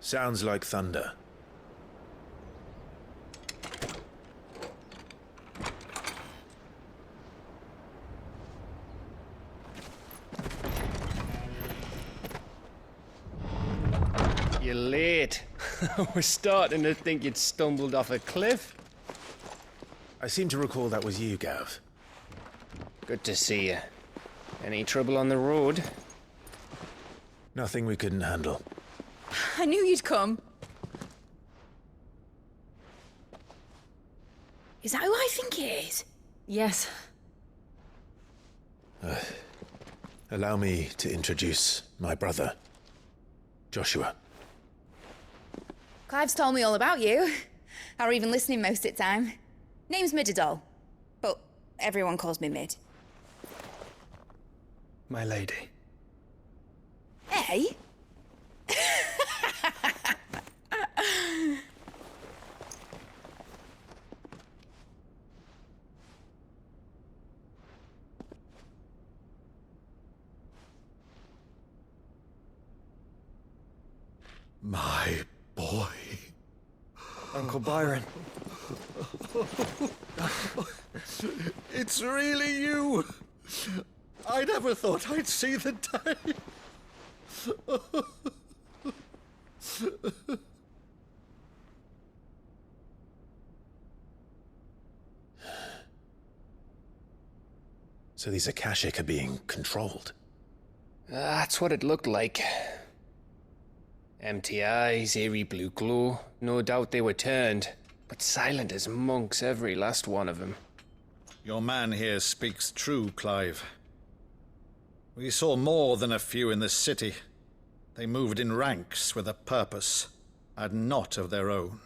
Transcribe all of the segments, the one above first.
Sounds like thunder. You're late. I was starting to think you'd stumbled off a cliff. I seem to recall that was you, Gav. Good to see you. Any trouble on the road? Nothing we couldn't handle. I knew you'd come. Is that who I think it is? Yes. Allow me to introduce my brother, Joshua. Clive's told me all about you. Or even listening most of the time. Name's Midadol, but everyone calls me Mid. My lady. Hey? My boy. Uncle Byron. It's really you. I never thought I'd see the day. So these Akashic are being controlled. That's what it looked like. Empty eyes, eerie blue glow. No doubt they were turned, but silent as monks, every last one of them. Your man here speaks true, Clive. We saw more than a few in this city. They moved in ranks with a purpose, and not of their own.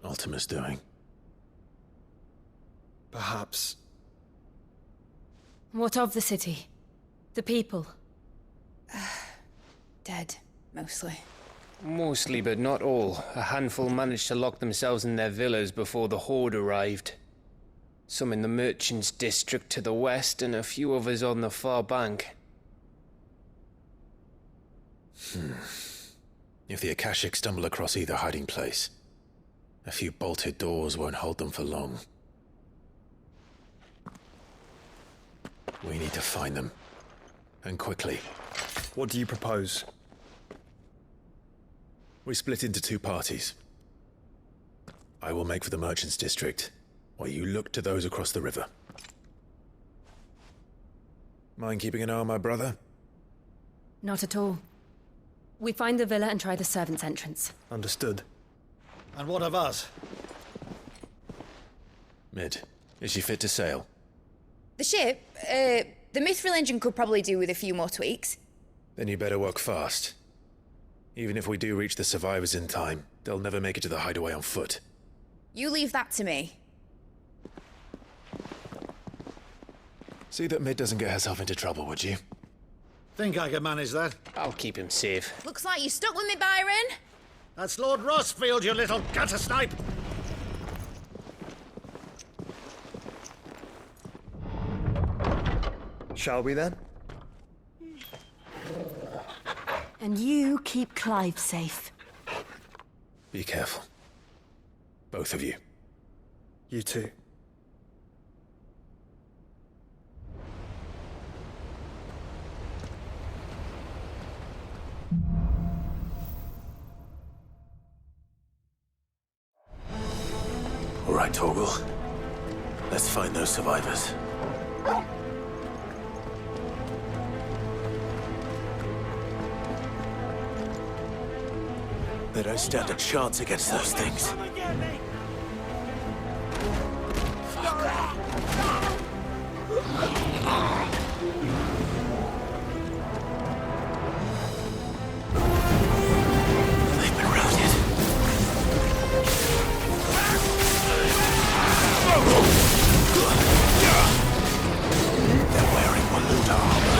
Ultima's doing. Perhaps. What of the city? The people? Dead, mostly. Mostly, but not all. A handful managed to lock themselves in their villas before the Horde arrived. Some in the Merchants' District to the west, and a few others on the far bank. If the Akashic stumble across either hiding place, a few bolted doors won't hold them for long. We need to find them. And quickly. What do you propose? We split into two parties. I will make for the Merchants' District, while you look to those across the river. Mind keeping an eye on my brother? Not at all. We find the villa and try the servants' entrance. Understood. And what of us? Mid, is she fit to sail? The ship, the Mithril engine could probably do with a few more tweaks. Then you better work fast. Even if we do reach the survivors in time, they'll never make it to the hideaway on foot. You leave that to me. See that Mid doesn't get herself into trouble, would you? Think I can manage that? I'll keep him safe. Looks like you stuck with me, Byron. That's Lord Rossfield, you little gutter snipe! Shall we then? And you keep Clive safe. Be careful. Both of you. You too. All right, Torgal. Let's find those survivors. They don't stand a chance against those things. They've been routed. They're wearing Waluta armor.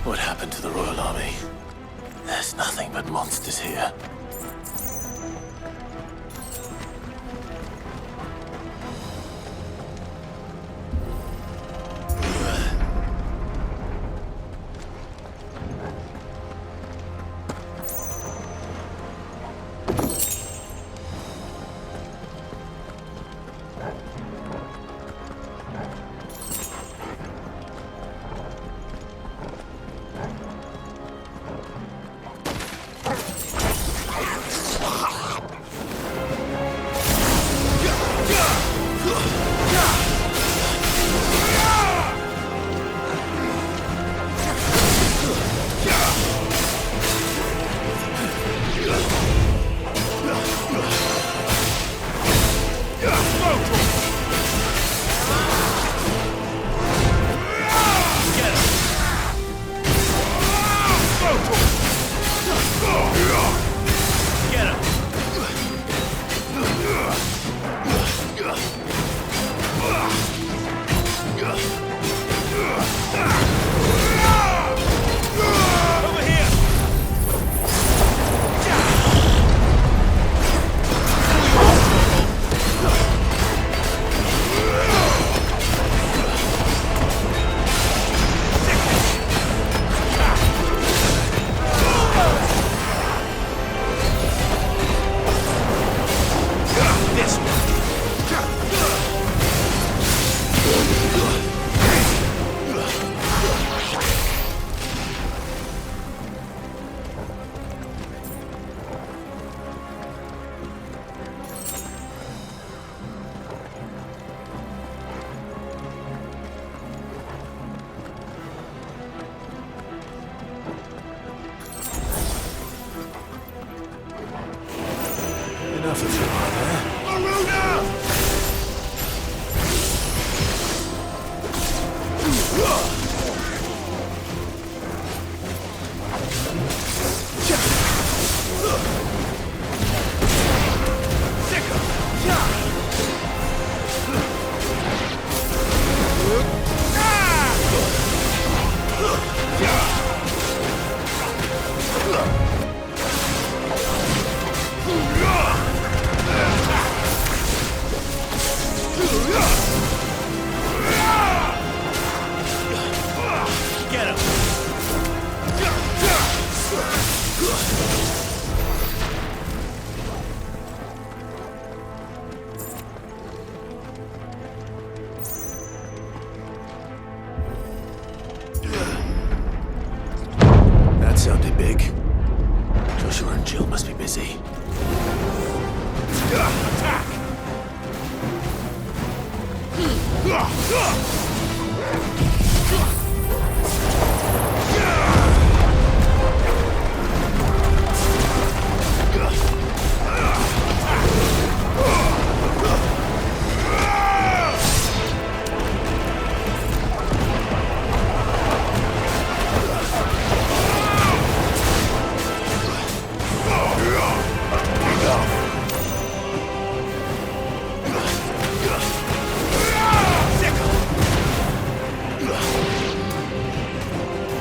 What happened to the Royal Army? There's nothing but monsters here. Enough of you, are there? That sounded big. Joshua and Jill must be busy. Attack!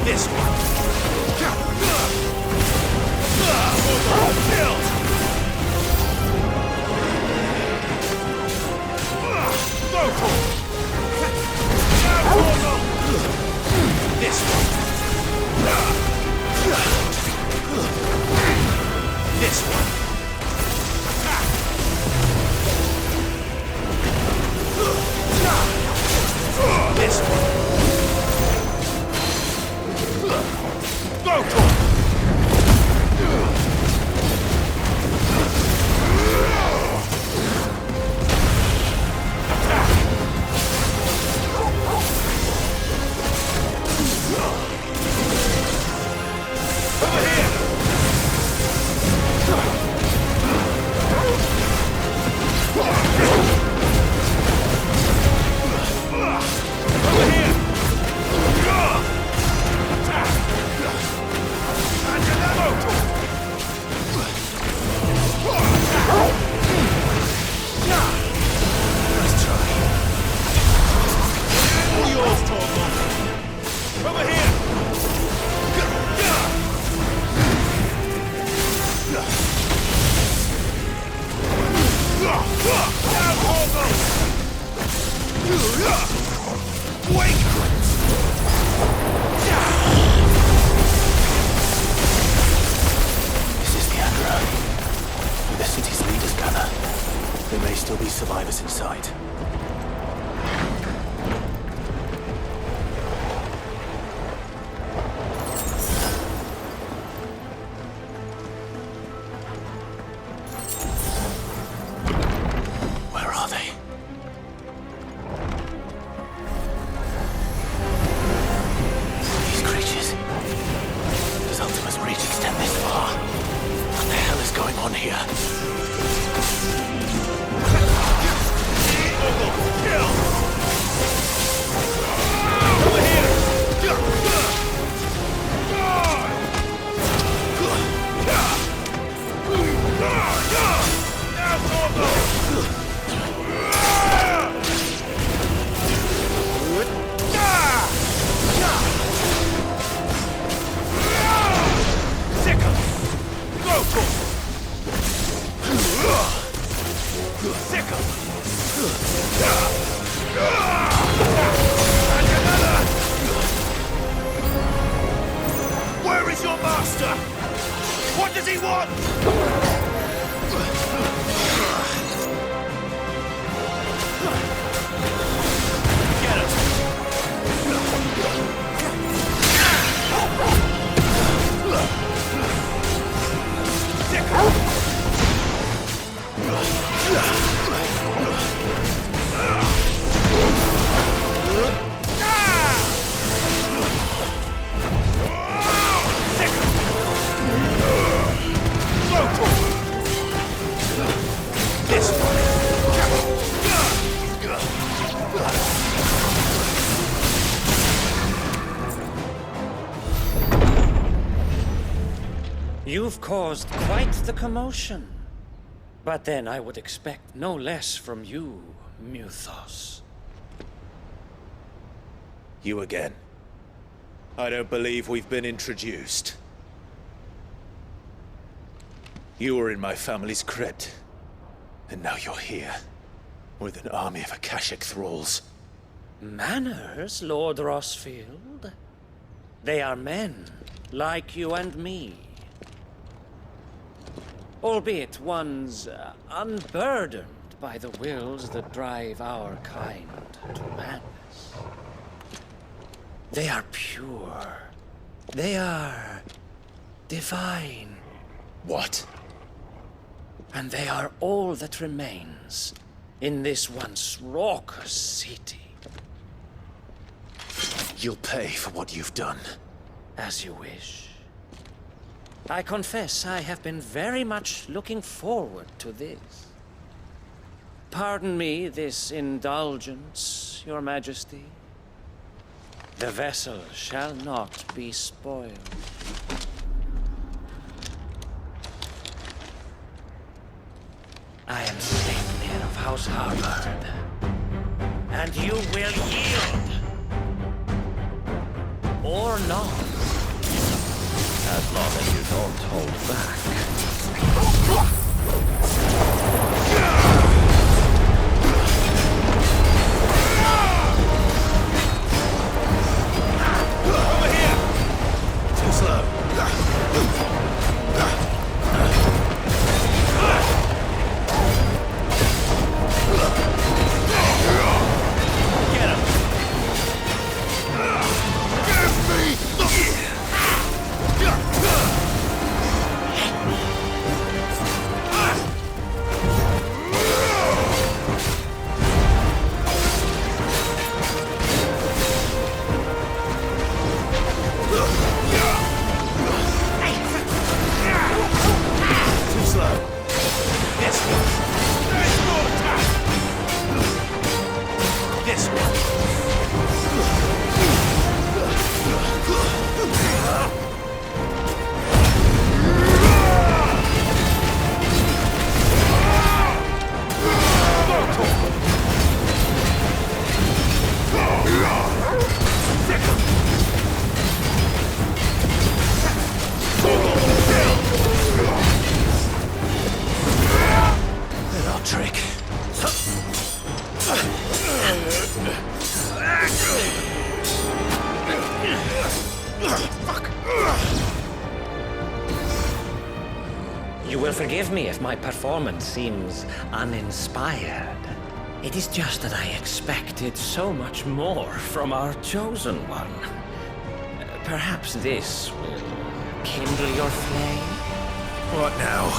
This one. Killed. This one. This one. This one. Go for it. Still be survivors inside. Where are they? These creatures. Does Ultima's reach extend this far? What the hell is going on here? Where is your master? What does he want? Get it! You've caused quite the commotion. But then I would expect no less from you, Muthos. You again. I don't believe we've been introduced. You were in my family's crypt, and now you're here, with an army of Akashic thralls. Manners, Lord Rossfield? They are men, like you and me. Albeit ones unburdened by the wills that drive our kind to madness. They are pure. They are divine. What? And they are all that remains in this once raucous city. You'll pay for what you've done. As you wish. I confess I have been very much looking forward to this. Pardon me this indulgence, Your Majesty. The vessel shall not be spoiled. I am Sleipnir of House Harvard, and you will yield. Or not. As long as you don't hold back. Over here! Too slow. Get him! Too slow. This one. There's more attack. This one. Little trick. You will forgive me if my performance seems uninspired. It is just that I expected so much more from our chosen one. Perhaps this will kindle your flame? What now?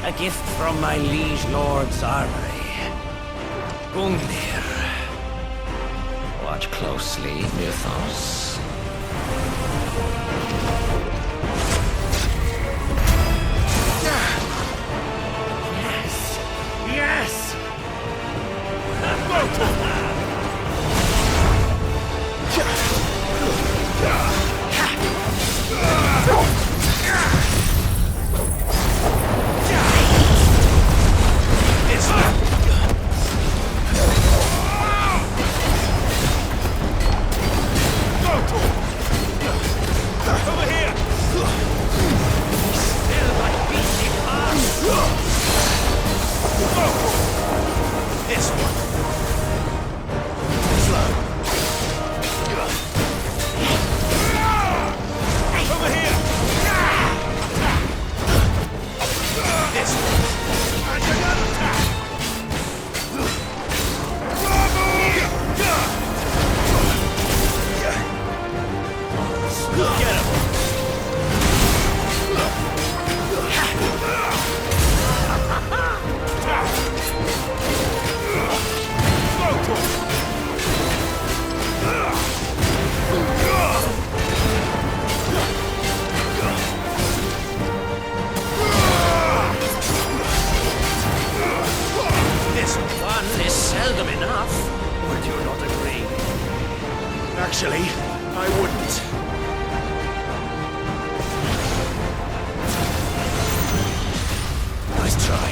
A gift from my liege lord's armory. Gungnir. Watch closely, Mythos. Yes! Yes! Over here! Still my beating heart! This one. Slow. Over here! This one. And another attack! Get him! This One is seldom enough. would you not agree? Actually, I wouldn't. Nice try.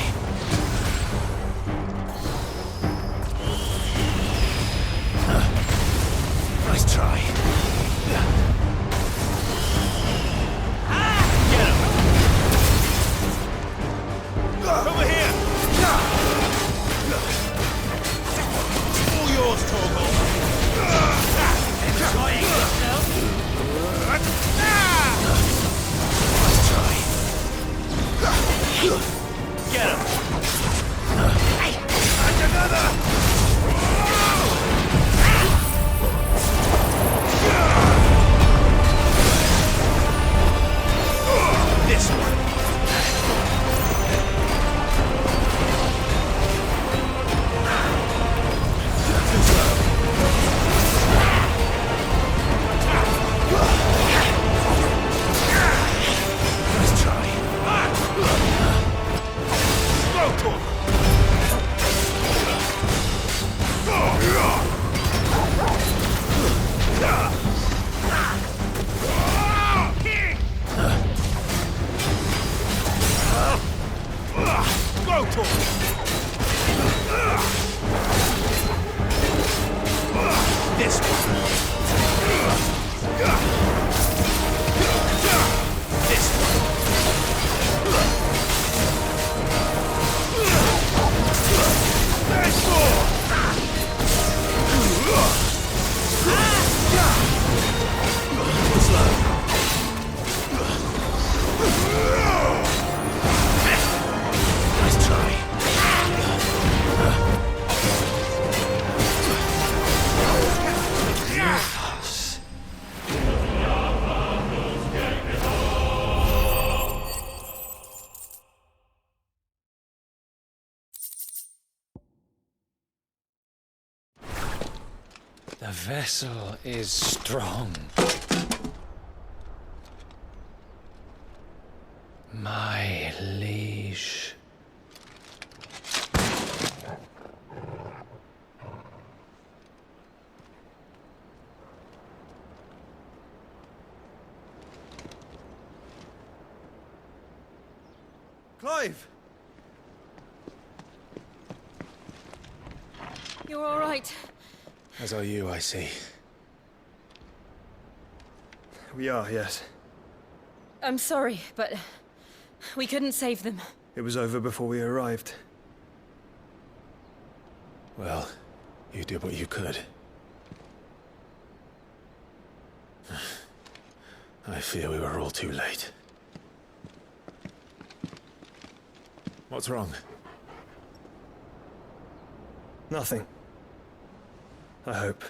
vessel is strong. My liege. Clive! You're all right. As are you, I see. We are, yes. I'm sorry, but we couldn't save them. It was over before we arrived. Well, you did what you could. I fear we were all too late. What's wrong? Nothing. I hope.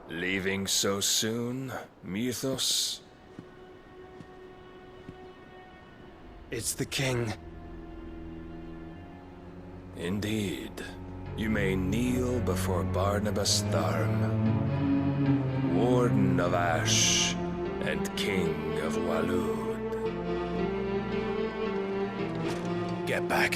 Leaving so soon, Mythos? It's the king. Indeed. You may kneel before Barnabas Tharm, Warden of Ash and King of Walud. Get back.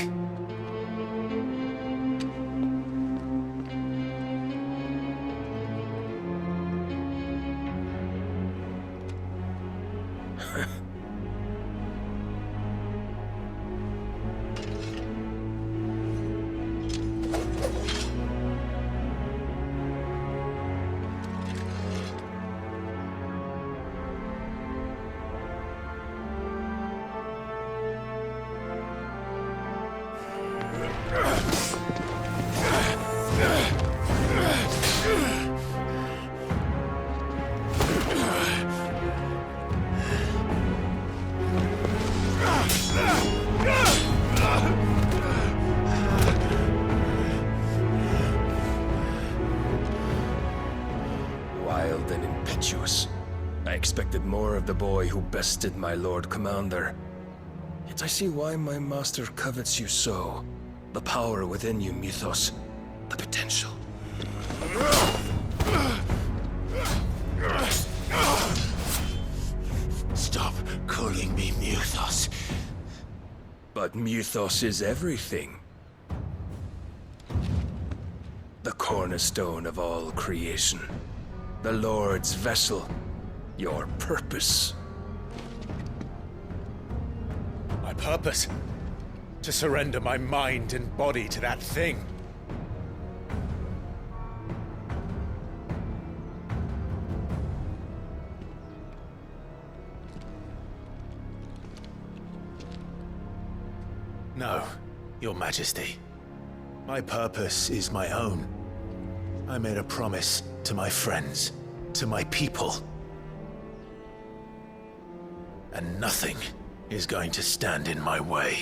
Wild and impetuous. I expected more of the boy who bested my Lord Commander. Yet I see why my master covets you so. The power within you, Mythos. The potential. Stop calling me Mythos. But Mythos is everything. The cornerstone of all creation. The Lord's vessel. Your purpose. My purpose? To surrender my mind and body to that thing. No, Your Majesty. My purpose is my own. I made a promise to my friends, to my people. And nothing is going to stand in my way.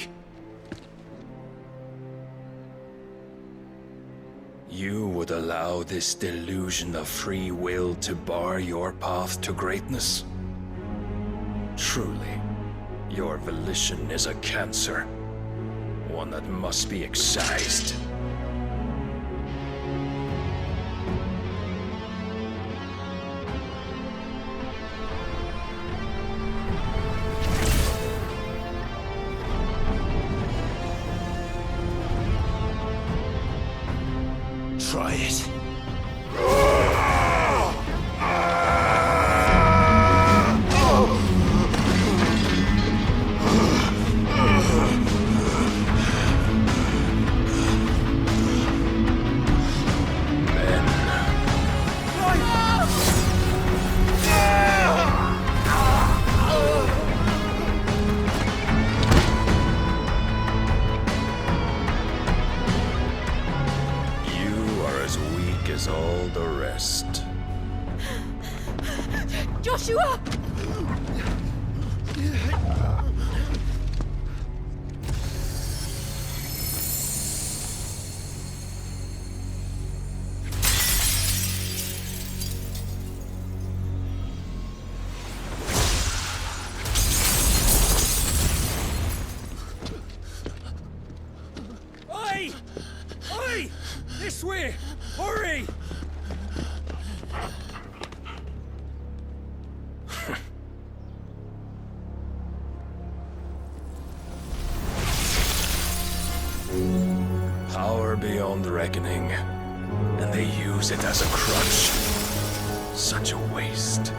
You would allow this delusion of free will to bar your path to greatness? Truly, your volition is a cancer. One that must be excised. Try it. As all the rest. Joshua! This way! Hurry! Power beyond reckoning, and they use it as a crutch. Such a waste.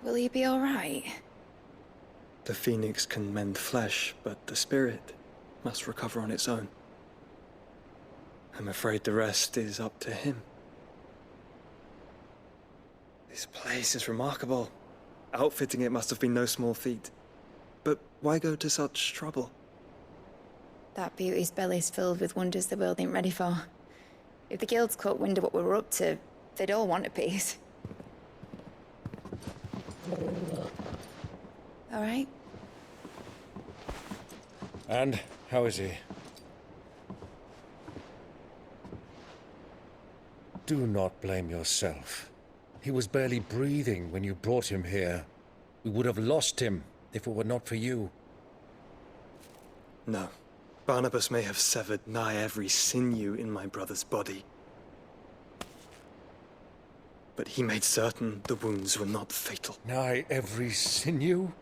Will he be all right? The phoenix can mend flesh, but the spirit must recover on its own. I'm afraid the rest is up to him. This place is remarkable. Outfitting it must have been no small feat. But why go to such trouble? That beauty's belly's filled with wonders the world ain't ready for. If the guilds caught wind of what we were up to, they'd all want a piece. All right? And how is he? Do not blame yourself. He was barely breathing when you brought him here. We would have lost him if it were not for you. No. Barnabas may have severed nigh every sinew in my brother's body. But he made certain the wounds were not fatal. Nigh every sinew?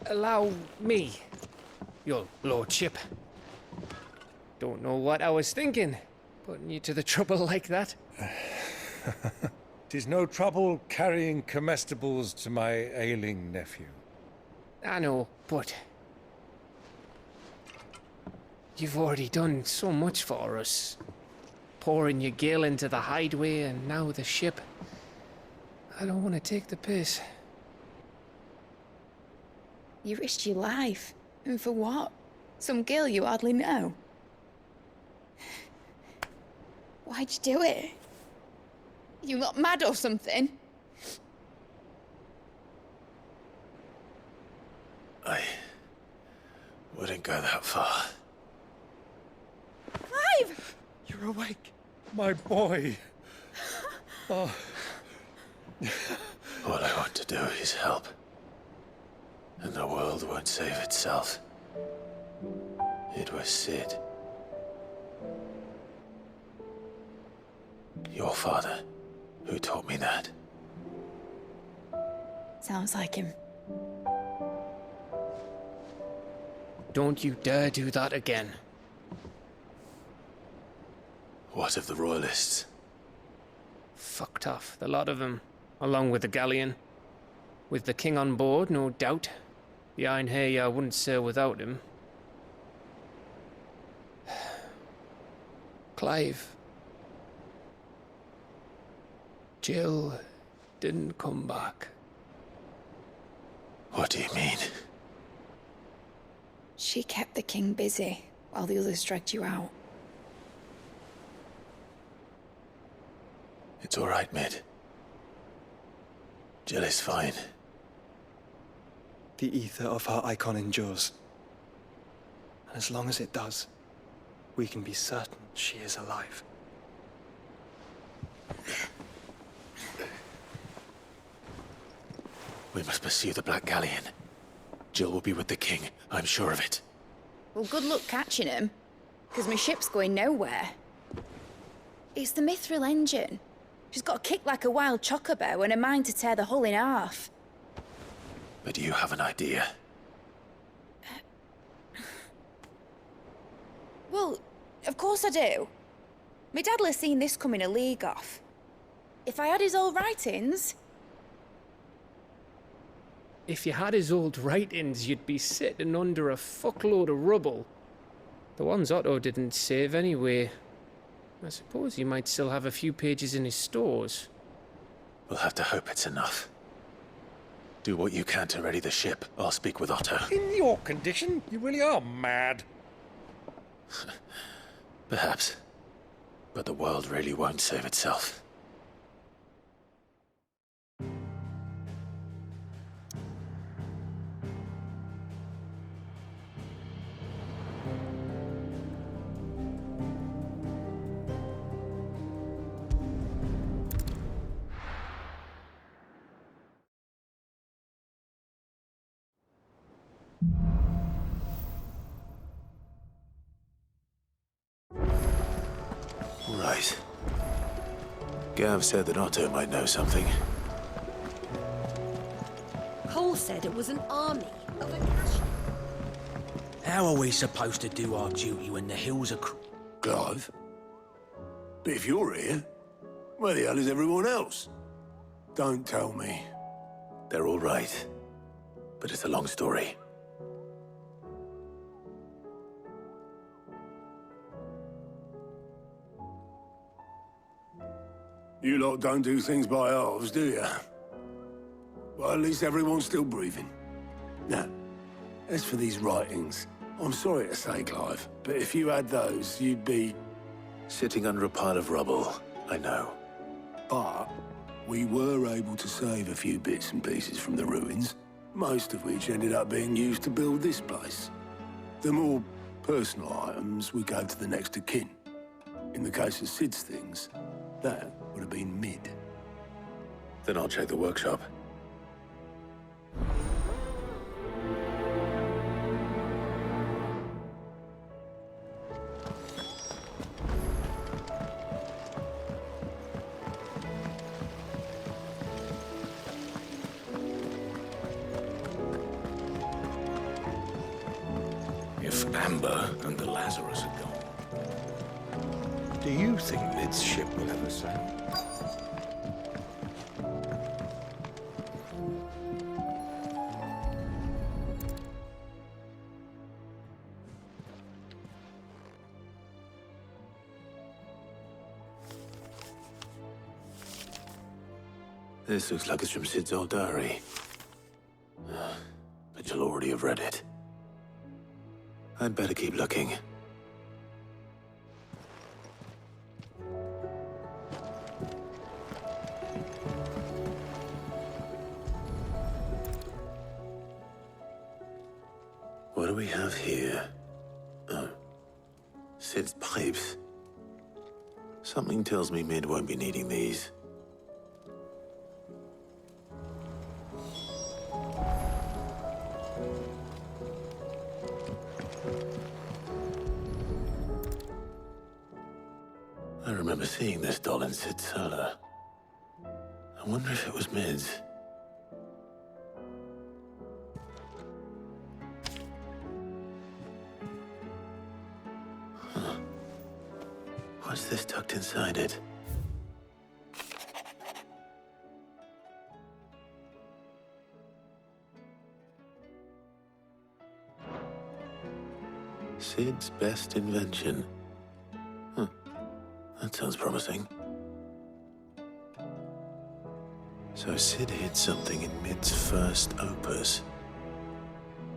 Allow me, your lordship. Don't know what I was thinking, putting you to the trouble like that. 'Tis no trouble carrying comestibles to my ailing nephew. I know, but you've already done so much for us. Pouring your gale into the hideaway and now the ship. I don't want to take the piss. You risked your life. And for what? Some girl you hardly know. Why'd you do it? You not mad or something? I wouldn't go that far. Clive! You're awake, my boy. Oh. All I want to do is help. And the world won't save itself. It was Sid. Your father, who taught me that. Sounds like him. Don't you dare do that again. What of the Royalists? Fucked off, the lot of them, along with the galleon. With the king on board, no doubt. Behind here, I wouldn't sail without him. Clive. Jill didn't come back. What do you mean? She kept the king busy while the others dragged you out. It's all right, Mid. Jill is fine. The ether of her icon endures. And as long as it does, we can be certain she is alive. We must pursue the Black Galleon. Jill will be with the king, I'm sure of it. Well, good luck catching him, because my ship's going nowhere. It's the Mithril engine. She's got a kick like a wild chocobo and a mind to tear the hull in half. But you have an idea. Well, of course I do. My dad'll have seen this coming a league off. If I had his old writings... If you had his old writings, you'd be sitting under a fuckload of rubble. The ones Otto didn't save anyway. I suppose he might still have a few pages in his stores. We'll have to hope it's enough. Do what you can to ready the ship. I'll speak with Otto. In your condition, you really are mad. Perhaps. But the world really won't save itself. Right. Gav said that Otto might know something. Cole said it was an army of a cash. How are we supposed to do our duty when the hills are Clive? But if you're here, where the hell is everyone else? Don't tell me. They're all right. But it's a long story. You lot don't do things by halves, do you? Well, at least everyone's still breathing. Now, as for these writings, I'm sorry to say, Clive, but if you had those, you'd be... Sitting under a pile of rubble, I know. But we were able to save a few bits and pieces from the ruins, most of which ended up being used to build this place. The more personal items we gave to the next of kin. In the case of Sid's things, that would have been mid. Then I'll check the workshop. If Amber and the Lazarus are gone, do you think Mid's ship will ever sail? This looks like it's from Sid's old diary. But you'll already have read it. I'd better keep looking. What do we have here? Oh. Sid's pipes. Something tells me Mid won't be needing these. I remember seeing this doll in Sid's cellar. I wonder if it was Mid's. Huh. What's this tucked inside it? Sid's best invention. Huh. That sounds promising. So Sid hid something in Mid's first opus.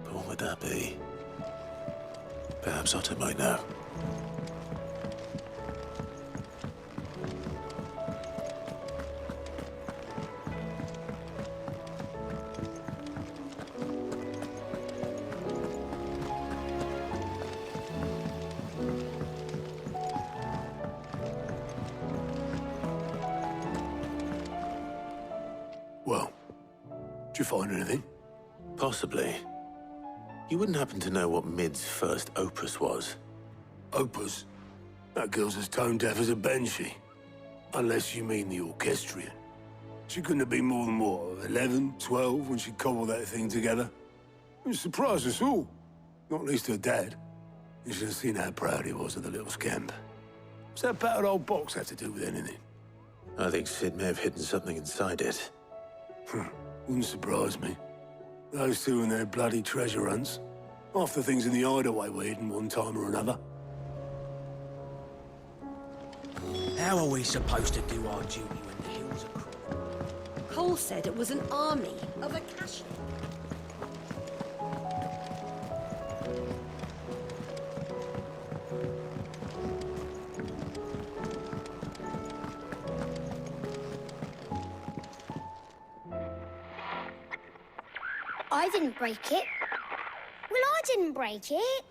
But what would that be? Perhaps Otto might know. Well, did you find anything? Possibly. You wouldn't happen to know what Mid's first opus was? Opus? That girl's as tone deaf as a banshee. Unless you mean the orchestrion. She couldn't have been more than, what, 11, 12 when she cobbled that thing together? It surprised us all. Not least her dad. You should have seen how proud he was of the little scamp. What's that battered old box have to do with anything? I think Sid may have hidden something inside it. Wouldn't surprise me. Those two and their bloody treasure hunts. Half the things in the hideaway were hidden one time or another. How are we supposed to do our duty when the hills are cruel? Cole said it was an army of a cash. I didn't break it. Well, I didn't break it.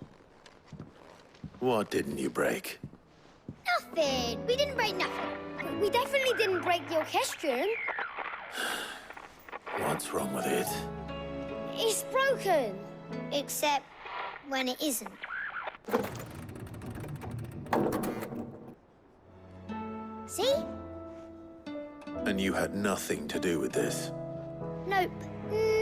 What didn't you break? Nothing. We didn't break nothing. We definitely didn't break the orchestrion. What's wrong with it? It's broken. Except when it isn't. See? And you had nothing to do with this? Nope,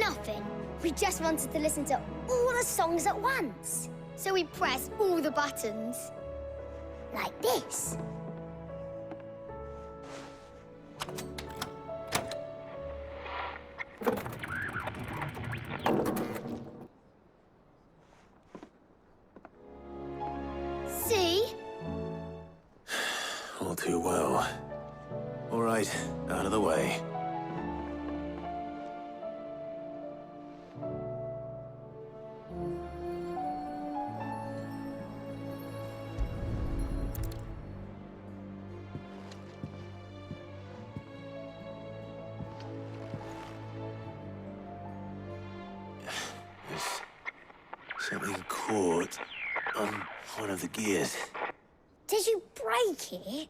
nothing. We just wanted to listen to all the songs at once. So we pressed all the buttons. Like this. See? All too well. All right, out of the way. There's something caught on one of the gears. Did you break it?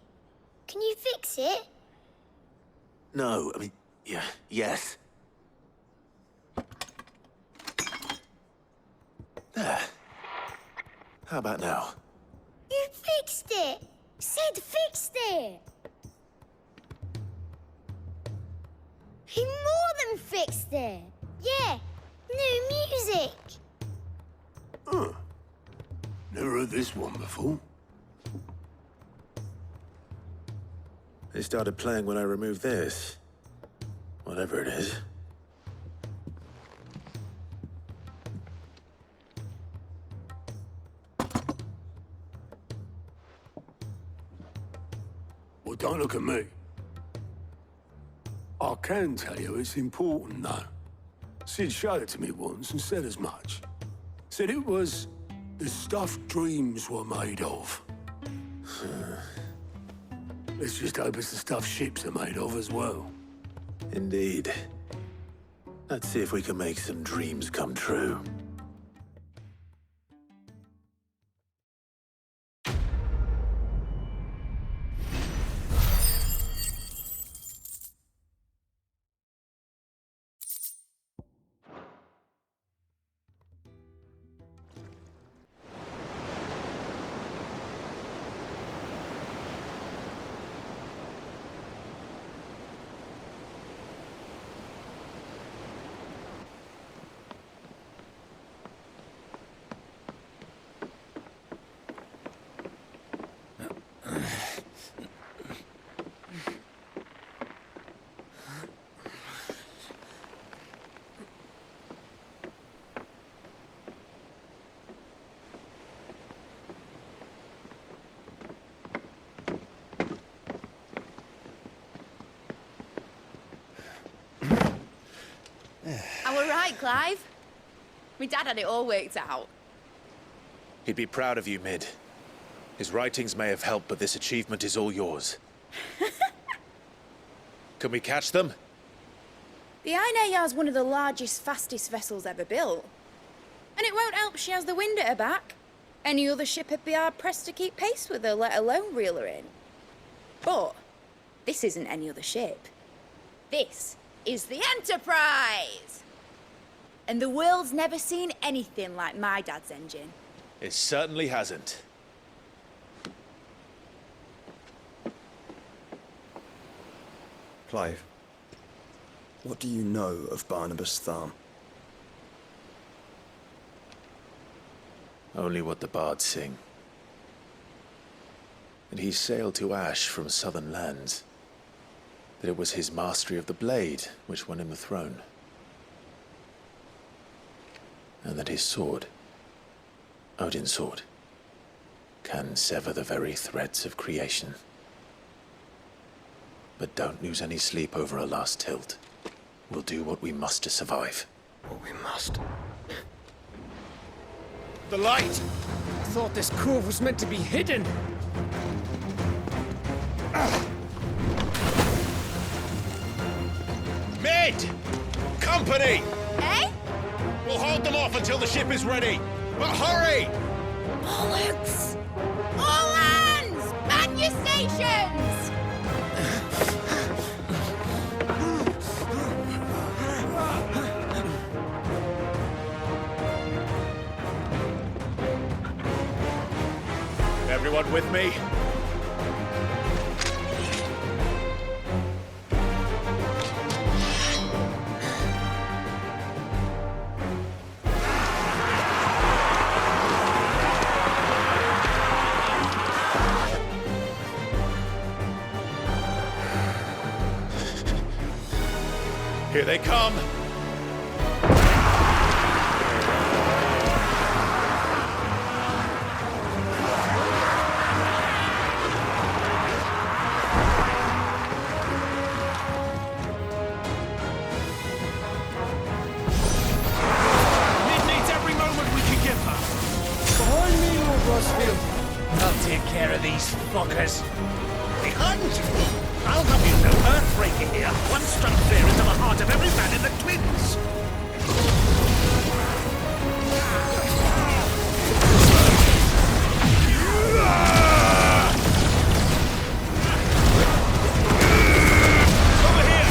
Can you fix it? No, I mean, yes. There. How about now? You fixed it! Sid fixed it! He more than fixed it! Yeah, new music! Huh. Never heard this one before. They started playing when I removed this. Whatever it is. Well, don't look at me. I can tell you it's important, though. Sid showed it to me once and said as much. Said it was the stuff dreams were made of. Let's just hope it's the stuff ships are made of as well. Indeed. Let's see if we can make some dreams come true. I were right, Clive. My dad had it all worked out. He'd be proud of you, Mid. His writings may have helped, but this achievement is all yours. Can we catch them? The Aina is one of the largest, fastest vessels ever built. And it won't help she has the wind at her back. Any other ship would be hard-pressed to keep pace with her, let alone reel her in. But this isn't any other ship. This is the Enterprise! And the world's never seen anything like my dad's engine. It certainly hasn't. Clive, what do you know of Barnabas Tharm? Only what the bards sing. And he sailed to Ash from southern lands. That it was his mastery of the blade which won him the throne. And that his sword, Odin's sword, can sever the very threads of creation. But don't lose any sleep over a last tilt. We'll do what we must to survive. What we must. The light! I thought this cove was meant to be hidden. Mid! Company! Eh? We'll hold them off until the ship is ready. But hurry! Bollocks! All hands! Man your stations! Everyone with me? Here they come! I'll take care of these fuckers. The hunt! I'll have you know earthbreaking here. One struck fear into the heart of every man in the Twins. Over here!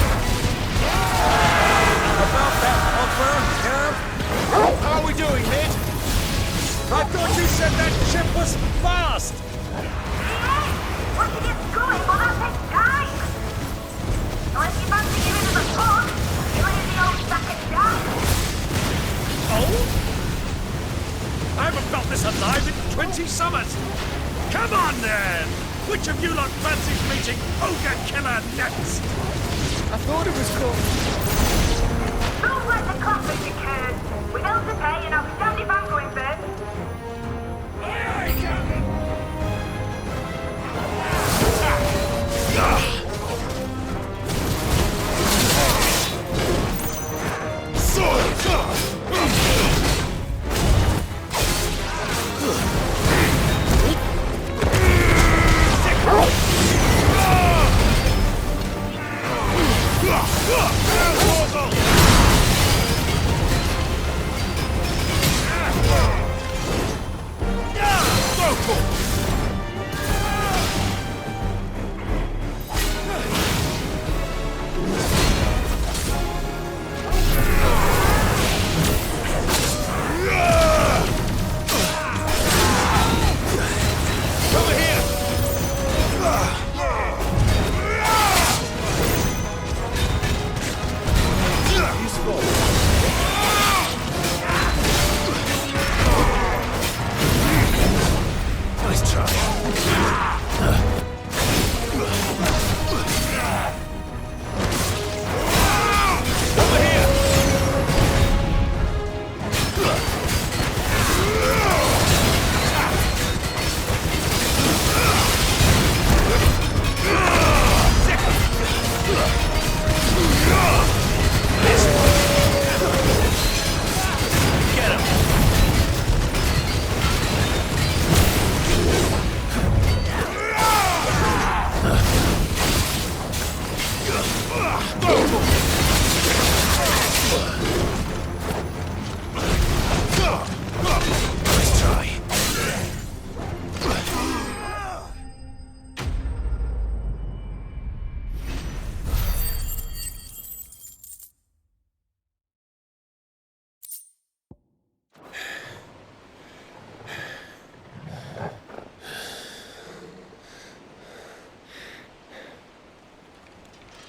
About that, Kanver, How are we doing, Mid? I thought you said that ship was fast! Once it gets going, well, that takes time! Unless you fancy giving us a push, you'll leave the old sack of down. Oh? I haven't felt this alive in 20 summers! Come on, then! Which of you lot fancies meeting Ogre Killer next? I thought it was called... Don't let the coffee be cured. With bills to pay and outstanding bank going first.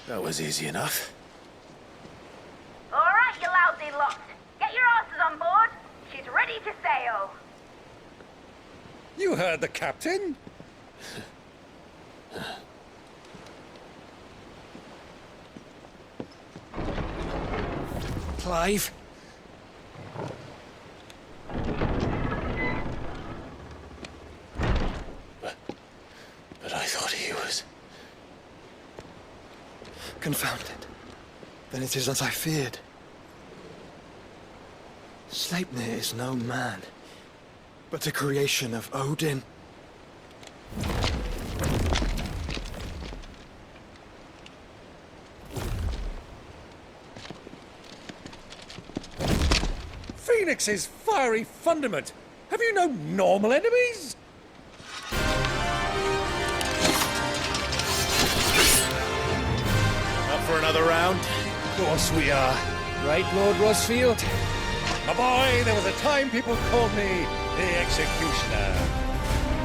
That was easy enough. All right, you lousy lot. Get your asses on board. She's ready to sail. You heard the captain? Clive? But I thought he was... Confounded. Then it is as I feared. Sleipnir is no man, but a creation of Odin. Phoenix's fiery fundament. Have you no normal enemies? Up for another round? Of course we are. Right, Lord Rosfield? My boy, there was a time people called me the Executioner.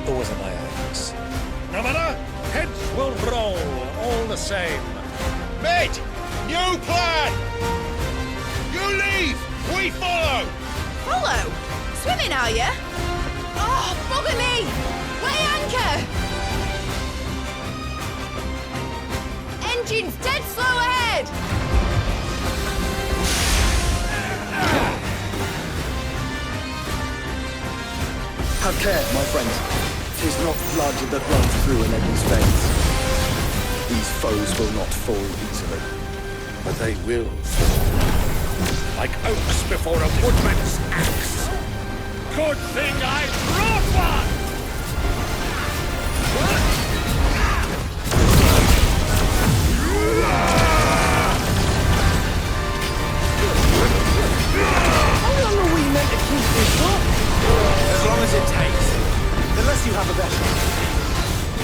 Or was it my ex? No matter, heads will roll, all the same. Mate! New plan! You leave! We follow! Follow? Swimming, are you? Oh, bugger me! Weigh anchor! Engine's dead slow ahead! Have care, my friend. 'Tis not blood that runs through an enemy's veins. These foes will not fall easily. But they will fall. Like oaks before a woodman's axe. Good thing I brought one! How long are we meant to keep this up? As long as it takes. Unless you have a better.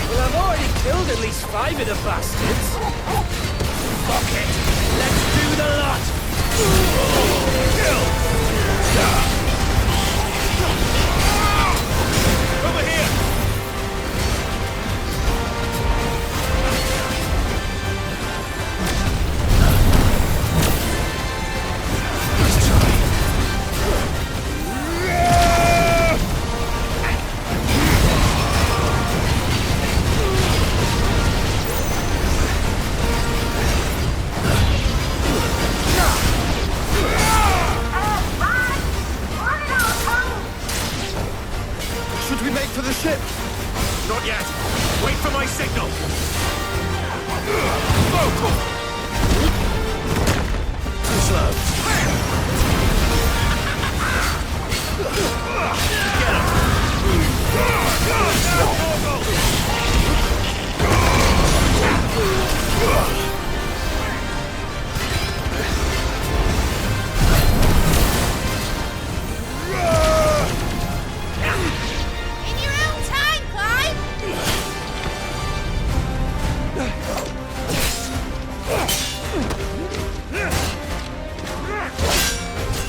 Well, I've already killed at least 5 of the bastards. Fuck it. Let's do the lot. Kill! Over here! For the ship! Not yet! Wait for my signal! Vocal! Too slow. Get him!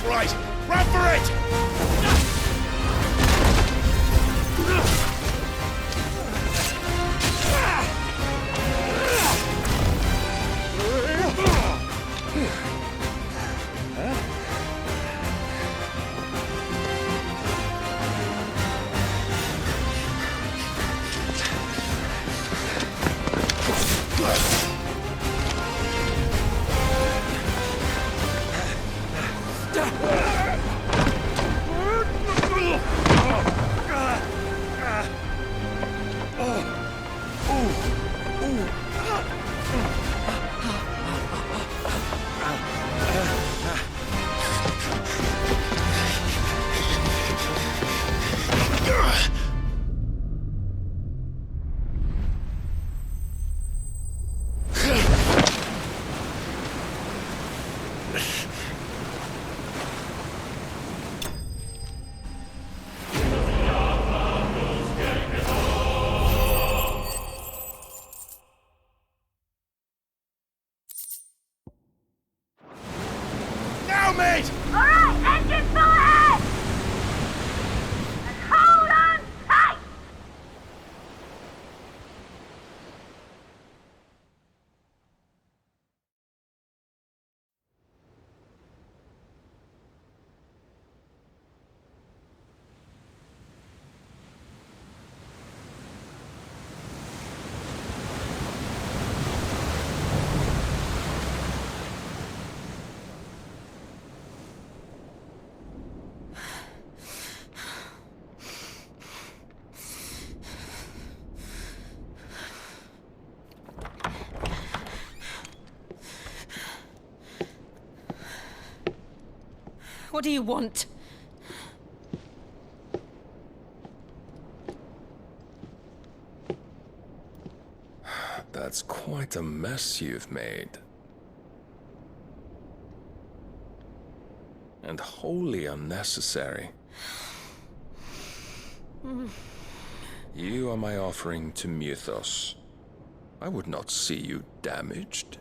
Right! Run for it! Mate! Alright, engine full ahead! And hold on tight! What do you want? That's quite a mess you've made. and wholly unnecessary. You are my offering to Mythos. I would not see you damaged.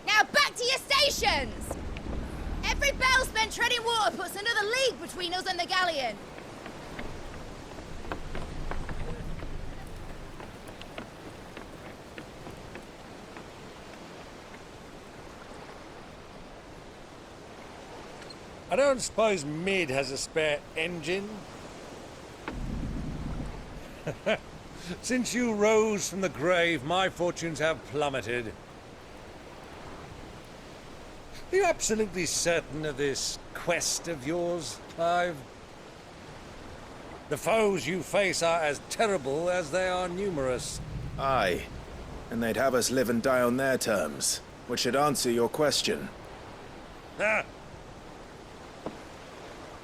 Now back to your stations! Every bell spent treading water puts another league between us and the galleon. I don't suppose Mid has a spare engine? Since you rose from the grave, my fortunes have plummeted. Are you absolutely certain of this quest of yours, Clive? The foes you face are as terrible as they are numerous. Aye, and they'd have us live and die on their terms, which should answer your question. Ah!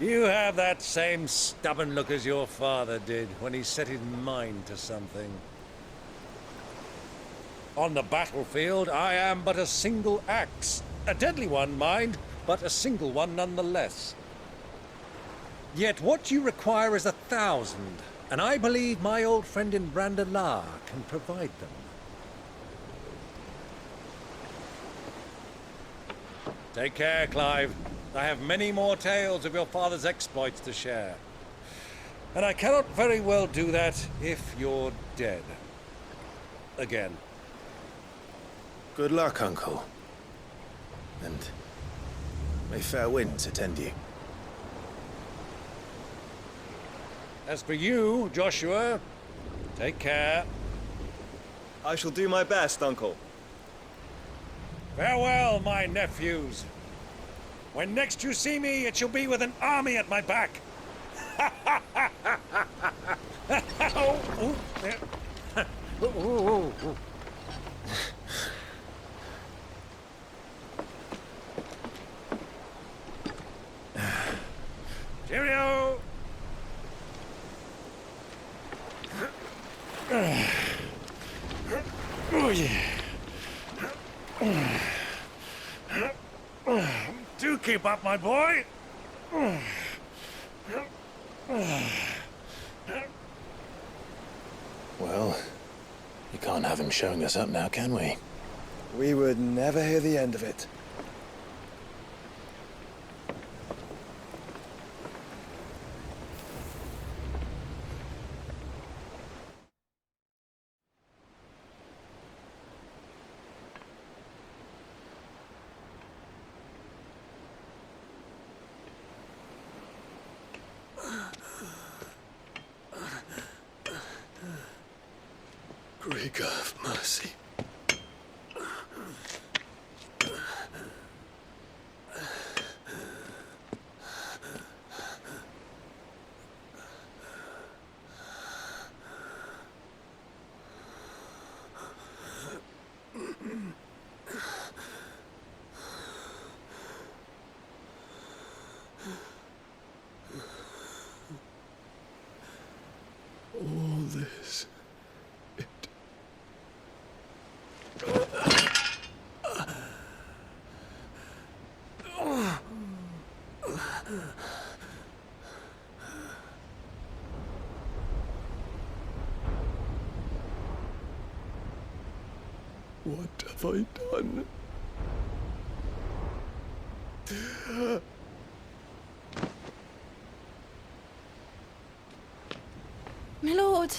You have that same stubborn look as your father did when he set his mind to something. On the battlefield, I am but a single axe. A deadly one, mind, but a single one nonetheless. Yet what you require is 1,000, and I believe my old friend in Brandalar can provide them. Take care, Clive. I have many more tales of your father's exploits to share. And I cannot very well do that if you're dead. Again. Good luck, Uncle. And may fair winds attend you. As for you, Joshua, take care. I shall do my best, Uncle. Farewell, my nephews. When next you see me, it shall be with an army at my back. Cheerio! Oh, yeah. Do keep up, my boy. Well, you can't have him showing us up now, can we? We would never hear the end of it. Great God of mercy. All this. What have I done? My lord!